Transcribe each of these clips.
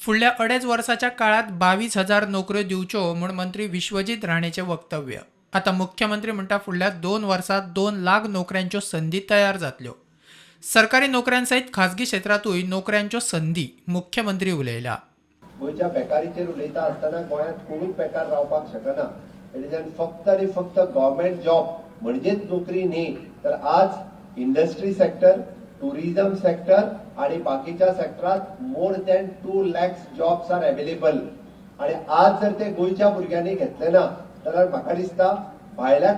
फुडल्या अडेच वर्षाच्या काळात 22,000 नोकऱ्यो दिवच्यो म्हूण मंत्री विश्वजीत राणेचे वक्तव्य. आता मुख्यमंत्री म्हणटा फुडल्या 2 वर्षात 2 लाख नोकऱ्यांच्यो संधी तयार जातल्यो. सरकारी नोकऱ्यांसयत खाजगी क्षेत्रातूय नोकऱ्यांच्यो संधी मुख्यमंत्री उलयला. गोयच्या बेकारीचेर उलयता आसतना गोंयांत कोणूच बेकार रावपाक शकना. तेजेन फक्त आनी फक्त गव्हर्नमेंट जॉब म्हणजेच नोकरी न्ही, तर आज इंडस्ट्री सेक्टर, टुरिझम सेक्टर आणि बाकीच्या सेक्टरात more than 2 lakhs jobs are available. आणि आज जर ते गोयच्या भुरग्यांनी घेतले ना जाल्यार म्हाका दिसता भायल्या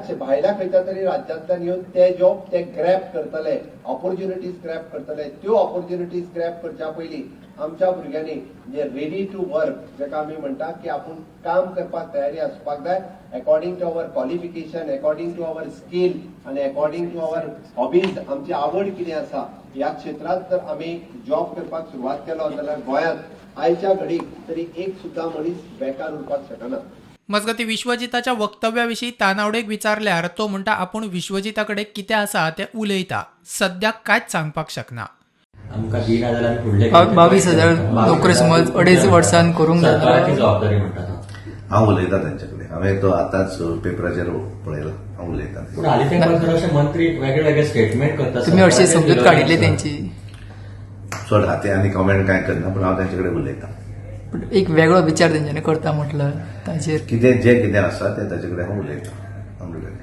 खंयच्या तरी राज्यांतल्यान येवन ते जॉब ते ग्रॅब करतले, ऑपॉर्च्युनिटीज ग्रॅब करतले. त्यो ऑपॉर्च्युनिटीज ग्रॅब करच्या पयलीं आमच्या भुरग्यांनी जे रेडी टू वर्क, जेका आमी म्हणटा की आपूण काम करपाक तयारी आसपाक जाय, according to our qualification, according to our skill आणि अकॉर्डिंग टू अवर हॉबीज, आमची आवड कितें आसा ह्या क्षेत्रात जर आमी जॉब करपाक सुरवात केलो जाल्यार गोंयांत आयच्या घडीक तरी एक सुद्धा मनीस बेकार उरपाक शकना. मजगती विश्वजिताच्या वक्तव्याविषयी तानावडेक विचारल्यार तो म्हणटा आपूण विश्वजिताकडे कितें आसा तें उलयता, सद्याक कांयच सांगपाक शकना. आमकां 3,000 फुडले 22,000 नोकरी समज अडेच वर्सान करूंक जाय. सरकाराची जबाबदारी म्हणटा तो. हांव उलयतां तांचे कडेन. हांवें तो आतांच पेपराचेर पळयला. हांव उलयतां. पूण हालीं तेंपासून अशे मंत्री वेगळे वेगळे स्टेटमेंट करतात. तुम्ही अशी समजूत काडिल्ली तेंची. चड हाती आनी कमेंट कांय करना, पूण हांव तांचे कडेन उलयतां. पण एक वेगळो विचार तेंच्यांनी करता म्हटलं ताचेर कितें आसा तें ताचे कडेन हांव उलयतां.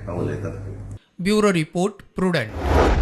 हांव उलयतां. Bureau report, prudent.